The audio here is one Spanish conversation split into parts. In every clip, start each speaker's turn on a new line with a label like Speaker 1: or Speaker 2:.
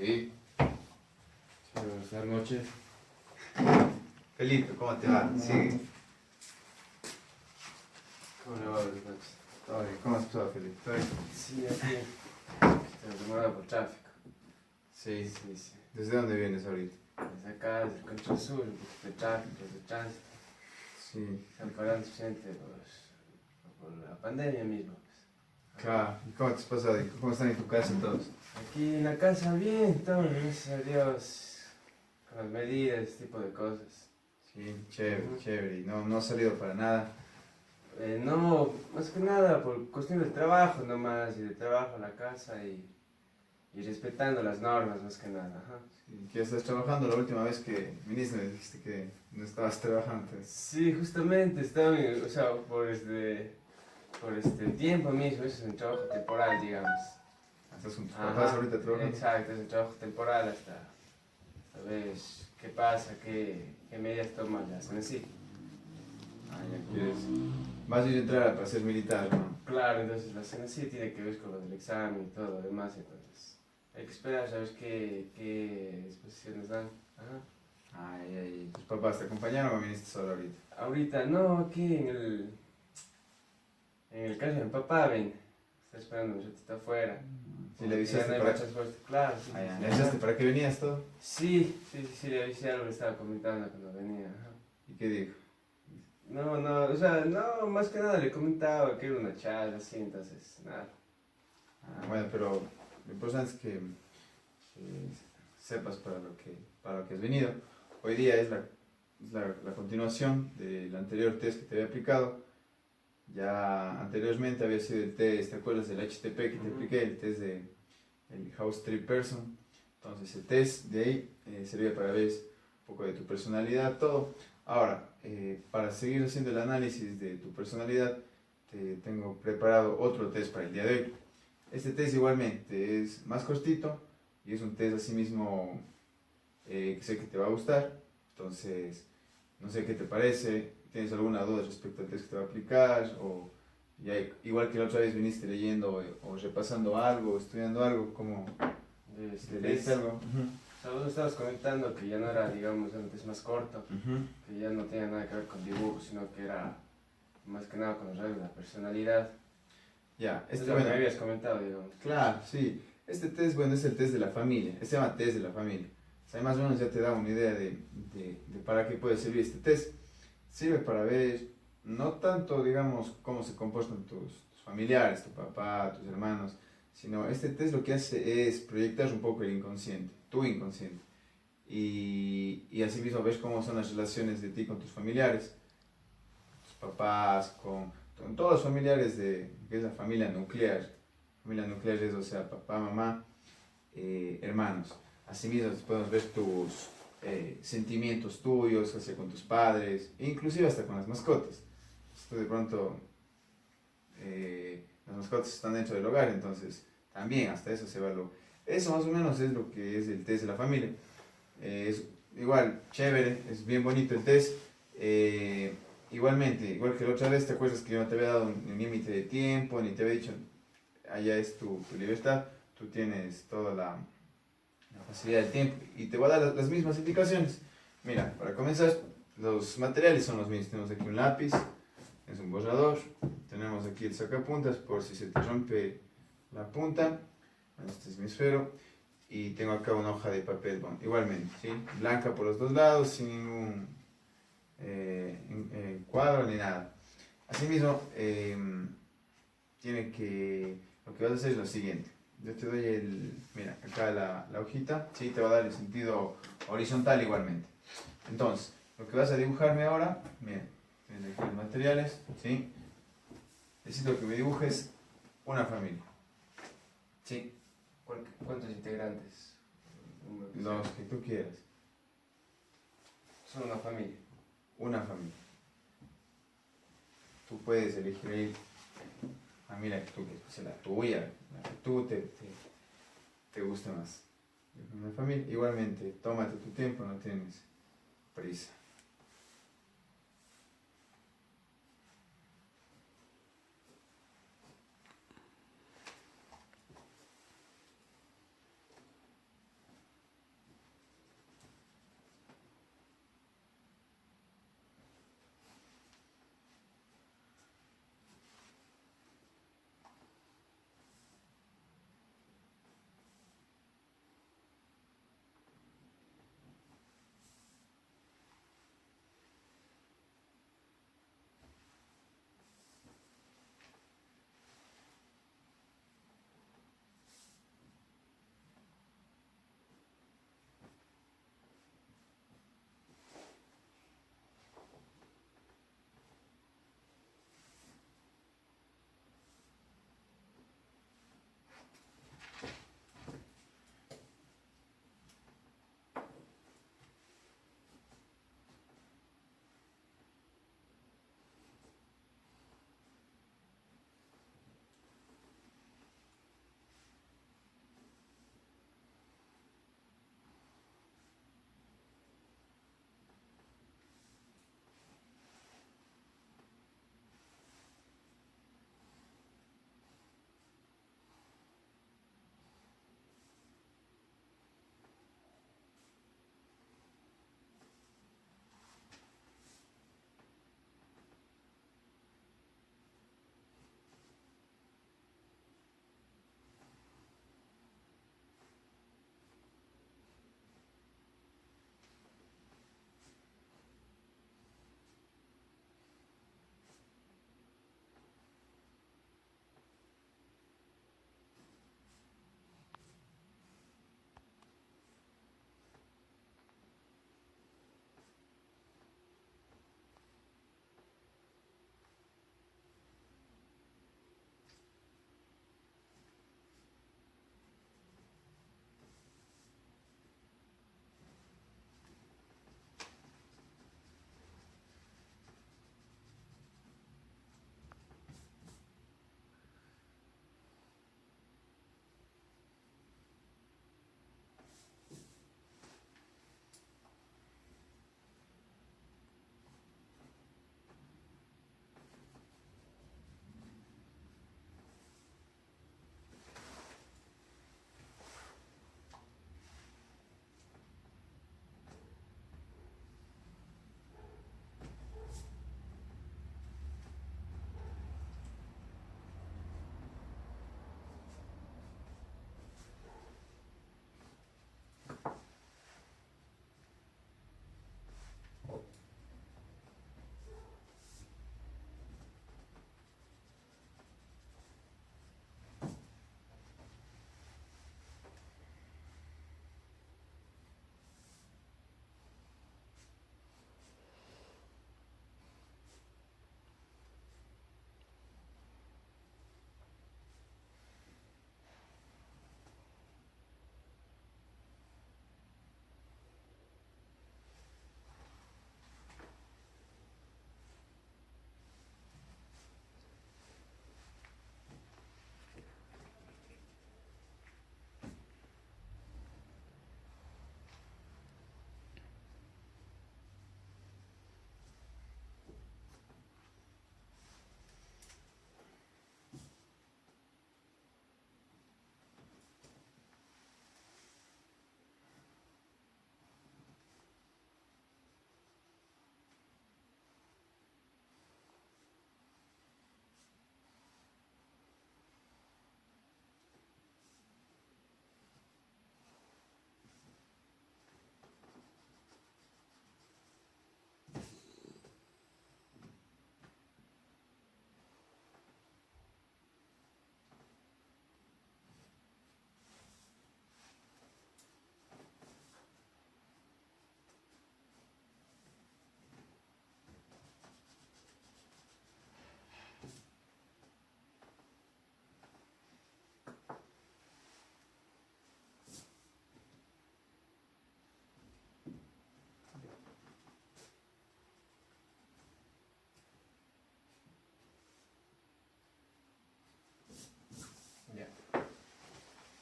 Speaker 1: Sí.
Speaker 2: Buenas noches.
Speaker 1: Felipe, ¿cómo te va? Sí.
Speaker 2: ¿Cómo le va? Buenas noches.
Speaker 1: Todo bien. ¿Cómo has pasado, Felipe? ¿Todo bien?
Speaker 2: Sí, aquí. Estoy demorado por tráfico.
Speaker 1: Sí.
Speaker 2: Sí, sí.
Speaker 1: ¿Desde dónde vienes ahorita?
Speaker 2: Desde acá, desde el Control Sur, un poquito de tráfico, de tránsito.
Speaker 1: Sí.
Speaker 2: Están parando gente por la pandemia mismo.
Speaker 1: Claro. ¿Y cómo te has pasado? ¿Cómo están en tu casa todos?
Speaker 2: Aquí en la casa bien, todo, gracias a Dios. Con las medidas, ese tipo de cosas.
Speaker 1: Sí, chévere, chévere. ¿Y no has salido para nada?
Speaker 2: No, más que nada por cuestión del trabajo nomás, y de trabajo a la casa y respetando las normas más que nada. Ajá.
Speaker 1: Sí. ¿Qué estás trabajando? La última vez que viniste me dijiste que no estabas trabajando.
Speaker 2: Sí, justamente estaba, o sea, por este tiempo mismo, eso es un trabajo temporal, digamos.
Speaker 1: ¿Estás con tus
Speaker 2: Ajá,
Speaker 1: papás ahorita trabajando?
Speaker 2: exacto, es un trabajo temporal hasta ver qué pasa, qué medidas toman la CNC.
Speaker 1: Ah, ya quieres. Vas a ir a entrar para ser militar, ¿no?
Speaker 2: Claro, entonces la CNC tiene que ver con lo del examen y todo lo demás, entonces hay que esperar, ¿sabes qué exposiciones dan? Ajá.
Speaker 1: Ay, ay, ¿tus papás te acompañaron o viniste solo ahorita?
Speaker 2: Ahorita, no, aquí en el caso de mi papá, ven, está esperando un ratito afuera.
Speaker 1: ¿Sí le
Speaker 2: Ya
Speaker 1: avisaste
Speaker 2: no hay
Speaker 1: para,
Speaker 2: más transporte, claro, sí,
Speaker 1: ah, ya,
Speaker 2: sí,
Speaker 1: ¿le
Speaker 2: ajá.
Speaker 1: avisaste para qué venías todo?
Speaker 2: Sí, le avisé algo, le estaba comentando cuando venía. Ajá.
Speaker 1: ¿Y qué dijo?
Speaker 2: No, o sea, no, más que nada le comentaba que era una charla así, entonces, nada.
Speaker 1: Ah, bueno, pero lo importante es que sepas para lo que has venido. Hoy día es la continuación del anterior test que te había aplicado. Ya anteriormente había sido el test, ¿te acuerdas del HTP que te apliqué? El test de el House Tree Person. Entonces el test de ahí servía para ver un poco de tu personalidad, todo. Ahora, para seguir haciendo el análisis de tu personalidad, te tengo preparado otro test para el día de hoy. Este test igualmente es más cortito y es un test así mismo que sé que te va a gustar. Entonces, no sé qué te parece. ¿Tienes alguna duda respecto al test que te va a aplicar? O ya, igual que la otra vez viniste leyendo o repasando algo, estudiando algo, ¿cómo te leíste algo?
Speaker 2: O sea, vos estabas comentando que ya no era, digamos, antes más corto, que ya no tenía nada que ver con dibujos, sino que era más que nada con los rasgos de la personalidad.
Speaker 1: Ya,
Speaker 2: Es lo que me habías comentado, digamos.
Speaker 1: claro, sí. Este test, bueno, es el test de la familia. Este se llama test de la familia. O sea, más o menos ya te da una idea de para qué puede servir este test. Sirve para ver, no tanto, digamos, cómo se comportan tus familiares, tu papá, tus hermanos, sino este test lo que hace es proyectar un poco el inconsciente, tu inconsciente. Y así mismo ves cómo son las relaciones de ti con tus familiares, tus papás, con todos los familiares de que es la familia nuclear. Familia nuclear es, o sea, papá, mamá, hermanos. Asimismo, podemos ver tus sentimientos tuyos hacia con tus padres, e inclusive hasta con las mascotas. Esto de pronto, las mascotas están dentro del hogar, entonces también hasta eso se evalúa. Eso más o menos es lo que es el test de la familia. Es igual, chévere, es bien bonito el test. Igualmente, igual que la otra vez, ¿te acuerdas que yo no te había dado un límite de tiempo, ni te había dicho, allá es tu libertad, tú tienes toda la facilidad del tiempo y te voy a dar las mismas indicaciones. Mira, para comenzar, los materiales son los mismos. Tenemos aquí un lápiz, es un borrador, tenemos aquí el sacapuntas por si se te rompe la punta, este es mi esfero, y tengo acá una hoja de papel bond, igualmente, ¿sí? Blanca por los dos lados, sin ningún cuadro ni nada. Asimismo, lo que vas a hacer es lo siguiente. Yo te doy mira, acá la hojita, ¿sí? Te va a dar el sentido horizontal igualmente. Entonces, lo que vas a dibujarme ahora, mira, tienes aquí los materiales, ¿sí? Necesito que me dibujes una familia, ¿sí?
Speaker 2: ¿Cuántos integrantes?
Speaker 1: Los que tú quieras.
Speaker 2: Son una familia.
Speaker 1: Una familia. Tú puedes elegir ahí la familia que tú quieras, pues la tuya, la que tú te guste más. Una familia, igualmente, tómate tu tiempo, no tienes prisa.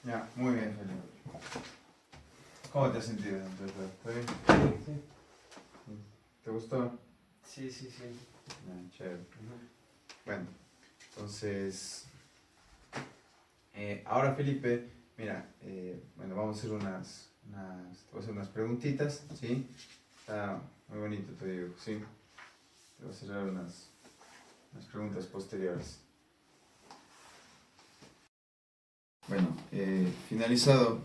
Speaker 1: Ya, muy bien, Felipe. ¿Cómo te has sentido? ¿Está bien?
Speaker 2: Sí,
Speaker 1: ¿Te gustó?
Speaker 2: sí, sí, sí.
Speaker 1: Ah, chévere. Bueno, entonces, ahora Felipe, mira, bueno, vamos a hacer te voy a hacer unas preguntitas, ¿sí? Está muy bonito, te digo, ¿sí? Te voy a hacer unas preguntas posteriores. Bueno, finalizado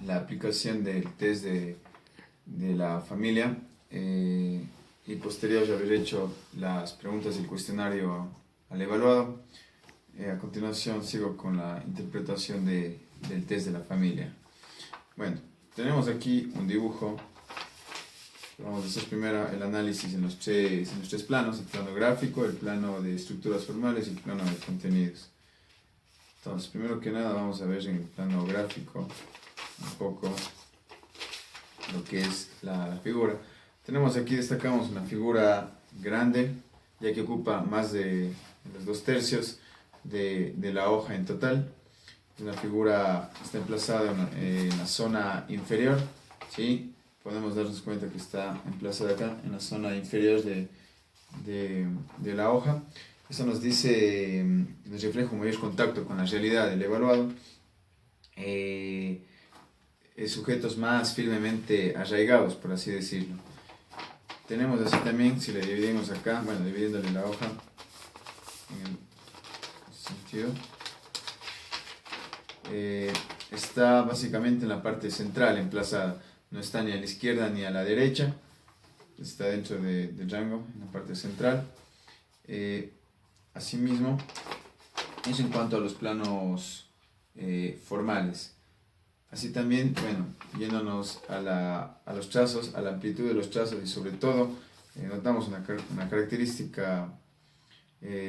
Speaker 1: la aplicación del test de la familia y posterior a haber hecho las preguntas del cuestionario al evaluado, a continuación sigo con la interpretación del test de la familia. Bueno, tenemos aquí un dibujo. Vamos a hacer primero el análisis en los tres planos: el plano gráfico, el plano de estructuras formales y el plano de contenidos. Entonces, primero que nada vamos a ver en el plano gráfico un poco lo que es la figura. Tenemos aquí, destacamos una figura grande, ya que ocupa más de los 2/3 de la hoja en total. La figura está emplazada en la zona inferior, ¿sí? Podemos darnos cuenta que está emplazada acá, en la zona inferior de la hoja. Eso nos dice, nos refleja un mayor contacto con la realidad del evaluado, sujetos más firmemente arraigados, por así decirlo. Tenemos así también, si le dividimos acá, bueno, dividiéndole la hoja en ese sentido, está básicamente en la parte central emplazada, no está ni a la izquierda ni a la derecha, está dentro del rango, en la parte central. Asimismo, eso en cuanto a los planos formales. Así también, bueno, yéndonos a los trazos, a la amplitud de los trazos y sobre todo, notamos una característica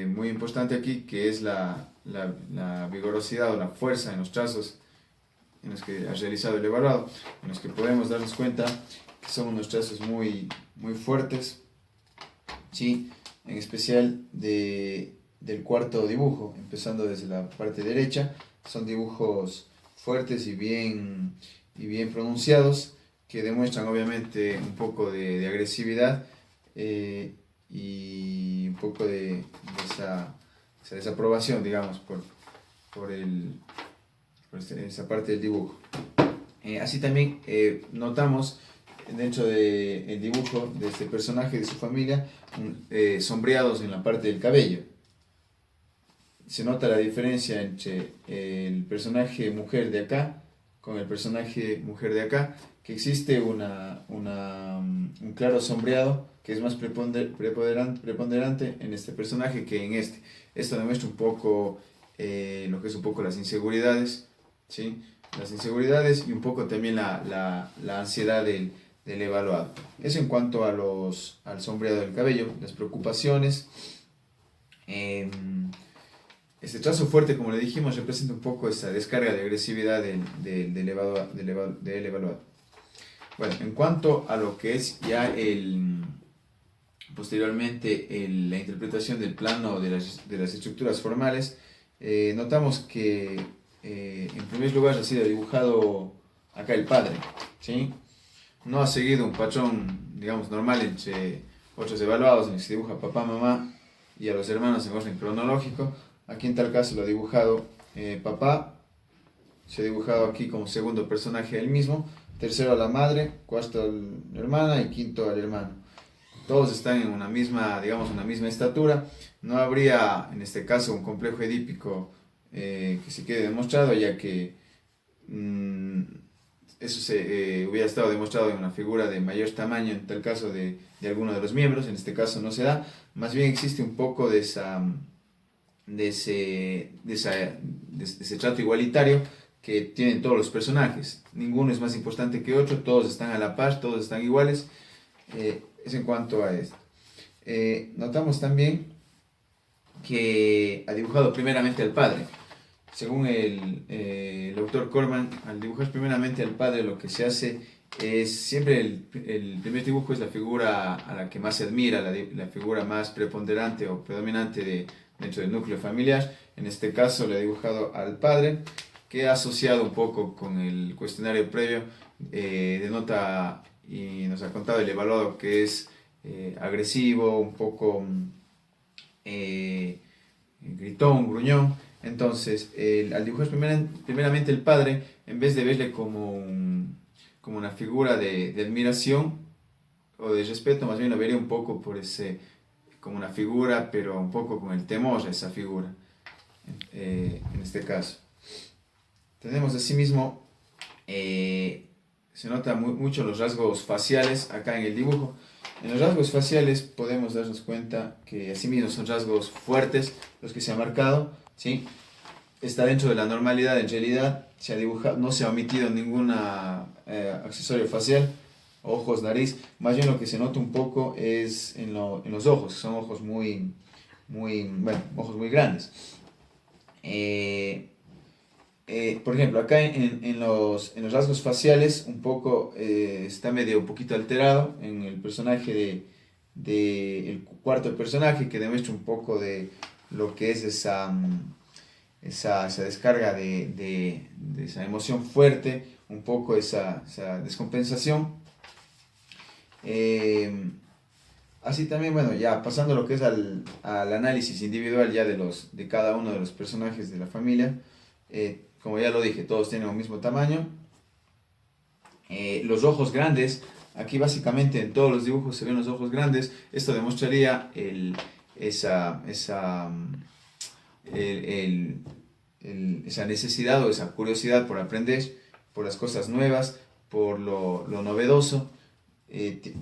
Speaker 1: muy importante aquí, que es la vigorosidad o la fuerza en los trazos en los que ha realizado el evaluado, en los que podemos darnos cuenta que son unos trazos muy, muy fuertes, ¿sí? En especial del cuarto dibujo, empezando desde la parte derecha. Son dibujos fuertes y bien pronunciados, que demuestran obviamente un poco de agresividad y un poco de esa desaprobación, digamos, por esa parte del dibujo. Así también notamos dentro del dibujo de este personaje, de su familia, sombreados en la parte del cabello. Se nota la diferencia entre el personaje mujer de acá con el personaje mujer de acá, que existe un claro sombreado que es más preponderante en este personaje que en este. Esto demuestra un poco lo que es un poco las inseguridades, ¿sí? Las inseguridades y un poco también la ansiedad del evaluado. Eso en cuanto al sombreado del cabello, las preocupaciones. Este trazo fuerte, como le dijimos, representa un poco esa descarga de agresividad del evaluado. Bueno, en cuanto a lo que es ya posteriormente la interpretación del plano de las estructuras formales, notamos que en primer lugar ha sido dibujado acá el padre, ¿sí? No ha seguido un patrón, digamos, normal entre otros evaluados en el que se dibuja papá, mamá y a los hermanos en orden cronológico. Aquí en tal caso lo ha dibujado papá, se ha dibujado aquí como segundo personaje él mismo, tercero a la madre, cuarto a la hermana y quinto al hermano. Todos están en una misma estatura. No habría en este caso un complejo edípico que se quede demostrado, ya que eso se hubiera estado demostrado en una figura de mayor tamaño, en tal caso de alguno de los miembros. En este caso no se da, más bien existe un poco de ese trato igualitario que tienen todos los personajes. Ninguno es más importante que otro, todos están a la par, todos están iguales. Es en cuanto a esto. Notamos también que ha dibujado primeramente al padre. Según el autor Corman, al dibujar primeramente al padre, lo que se hace es siempre el primer dibujo es la figura a la que más se admira, la figura más preponderante o predominante dentro del núcleo familiar. En este caso le ha dibujado al padre, que asociado un poco con el cuestionario previo, denota y nos ha contado el evaluado que es agresivo, un poco gritón, gruñón. Entonces, al dibujar primeramente el padre, en vez de verle como una figura de admiración o de respeto, más bien lo vería un poco como una figura, pero un poco con el temor a esa figura, en este caso. Tenemos asimismo, se nota mucho los rasgos faciales acá en el dibujo. En los rasgos faciales podemos darnos cuenta que asimismo son rasgos fuertes los que se han marcado, ¿sí? Está dentro de la normalidad, en realidad se ha dibujado, no se ha omitido ningún accesorio facial, ojos, nariz. Más bien lo que se nota un poco es en los ojos, que son ojos ojos muy grandes. Por ejemplo, acá en los rasgos faciales un poco está un poquito alterado en el personaje el cuarto personaje, que demuestra un poco de lo que es esa descarga de esa emoción fuerte, un poco esa descompensación. Así también, bueno, ya pasando lo que es al análisis individual ya de cada uno de los personajes de la familia, como ya lo dije, todos tienen el mismo tamaño. Los ojos grandes, aquí básicamente en todos los dibujos se ven los ojos grandes. Esto demostraría esa necesidad o esa curiosidad por aprender, por las cosas nuevas, por lo novedoso.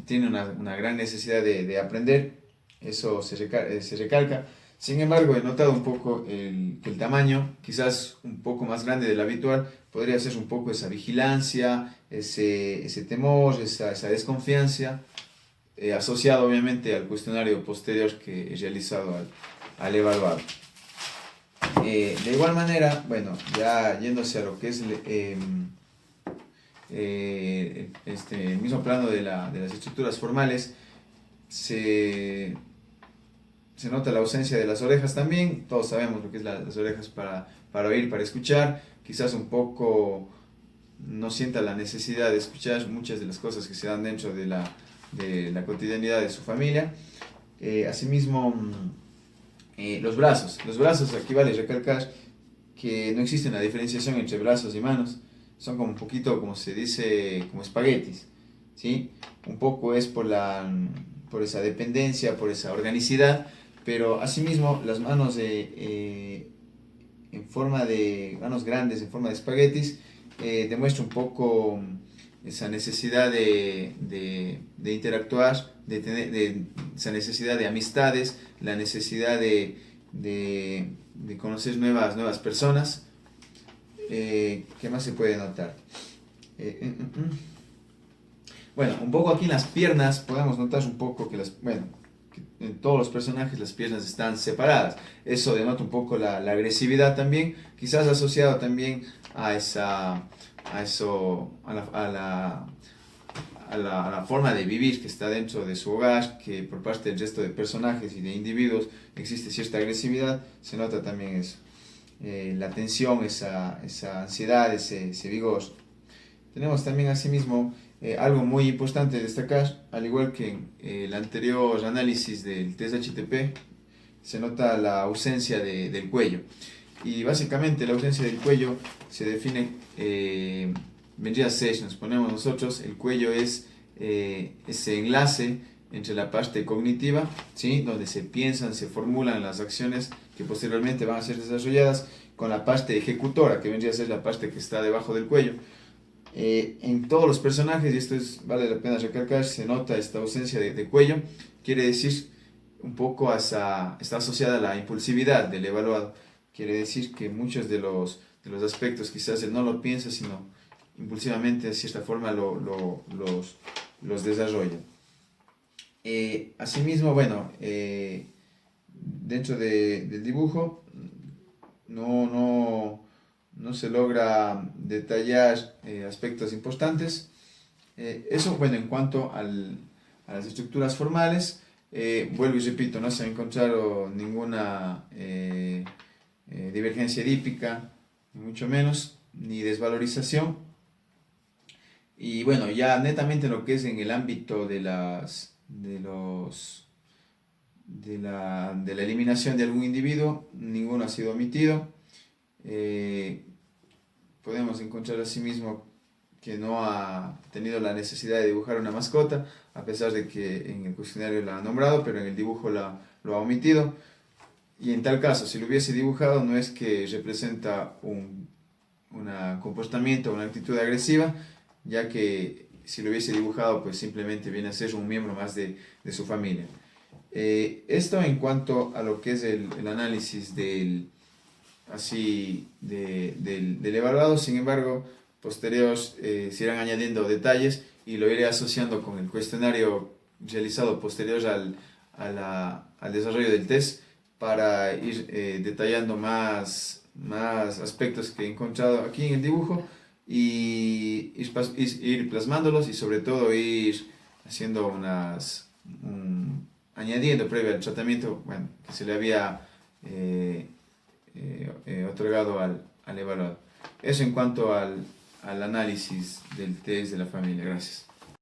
Speaker 1: Tiene una gran necesidad de aprender, eso se recalca. Sin embargo, he notado un poco que el tamaño, quizás un poco más grande del habitual, podría ser un poco esa vigilancia, ese temor, esa desconfianza, asociado obviamente al cuestionario posterior que he realizado al evaluado. De igual manera, bueno, ya yéndose a lo que es el mismo plano de las estructuras formales, se nota la ausencia de las orejas también. Todos sabemos lo que es las orejas para oír, para escuchar. Quizás un poco no sienta la necesidad de escuchar muchas de las cosas que se dan dentro de la cotidianidad de su familia. Asimismo, los brazos. Los brazos, aquí vale recalcar que no existe una diferenciación entre brazos y manos. Son como un poquito, como se dice, como espaguetis, ¿sí? Un poco es por esa dependencia, por esa organicidad, pero asimismo las manos en forma de manos grandes, en forma de espaguetis, demuestra un poco esa necesidad de interactuar, esa necesidad de amistades, la necesidad de conocer nuevas personas. ¿Qué más se puede notar? Bueno, un poco aquí en las piernas podemos notar un poco que en todos los personajes las piernas están separadas. Eso denota un poco la agresividad también, quizás asociado también a la forma de vivir que está dentro de su hogar, que por parte del resto de personajes y de individuos existe cierta agresividad. Se nota también eso. La tensión, esa ansiedad, ese vigor. Tenemos también asimismo algo muy importante de destacar, al igual que en el anterior análisis del test HTP, se nota la ausencia del cuello. Y básicamente la ausencia del cuello se define, vendría a ser, si nos ponemos nosotros, el cuello es ese enlace entre la parte cognitiva, ¿sí? Donde se piensan, se formulan las acciones que posteriormente van a ser desarrolladas, con la parte ejecutora, que vendría a ser la parte que está debajo del cuello. En todos los personajes, y esto vale la pena recalcar, se nota esta ausencia de cuello. Quiere decir un poco está asociada a la impulsividad del evaluado. Quiere decir que muchos de los aspectos quizás él no lo piensa, sino impulsivamente de cierta forma los desarrolla. Asimismo, bueno, dentro del dibujo no se logra detallar aspectos importantes. Eso, bueno, en cuanto a las estructuras formales, vuelvo y repito, no se ha encontrado ninguna divergencia edípica, ni mucho menos, ni desvalorización. Y bueno, ya netamente lo que es en el ámbito de la eliminación de algún individuo, ninguno ha sido omitido. Podemos encontrar asimismo que no ha tenido la necesidad de dibujar una mascota, a pesar de que en el cuestionario la ha nombrado, pero en el dibujo lo ha omitido. Y en tal caso, si lo hubiese dibujado, no es que representa un comportamiento, una actitud agresiva, ya que si lo hubiese dibujado, pues simplemente viene a ser un miembro más de su familia. Esto en cuanto a lo que es el análisis del evaluado. Sin embargo, posteriores se irán añadiendo detalles y lo iré asociando con el cuestionario realizado posterior al desarrollo del test para ir detallando más aspectos que he encontrado aquí en el dibujo y ir plasmándolos, y sobre todo ir haciendo añadiendo previo al tratamiento, bueno, que se le había otorgado al evaluado. Eso en cuanto al análisis del test de la familia. Gracias.